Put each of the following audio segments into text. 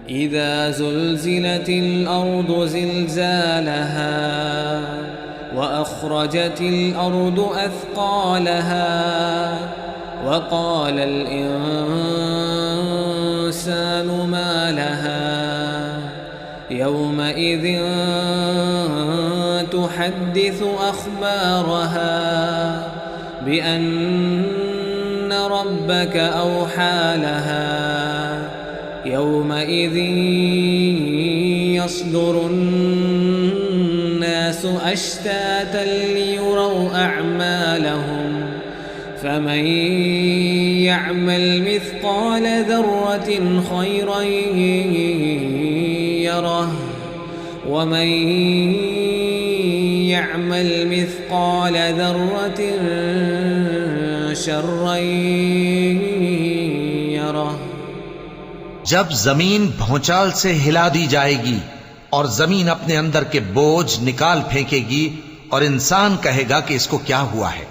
إذا زلزلت الأرض زلزالها وأخرجت الأرض أثقالها وقال الإنسان ما لها يومئذ تحدث أخبارها بأن ربك أوحى لها يومئذ يصدر الناس أشتاتا ليروا أعمالهم فمن يعمل مثقال ذرة خيرا يره ومن يعمل مثقال ذرة شرا يره। जब जमीन भौचाल से हिला दी जाएगी और जमीन अपने अंदर के बोझ निकाल फेंकेगी और इंसान कहेगा कि इसको क्या हुआ है,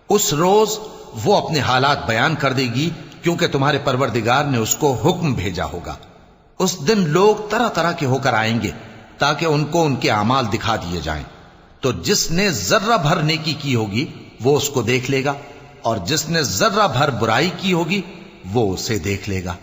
उस रोज वो अपने हालात बयान कर देगी क्योंकि तुम्हारे परवरदिगार ने उसको हुक्म भेजा होगा। उस दिन लोग तरह तरह के होकर आएंगे ताकि उनको उनके अमाल दिखा दिए जाएं। तो जिसने जर्रा भर नेकी की होगी वो उसको देख लेगा और जिसने जर्रा भर बुराई की होगी वो उसे देख लेगा।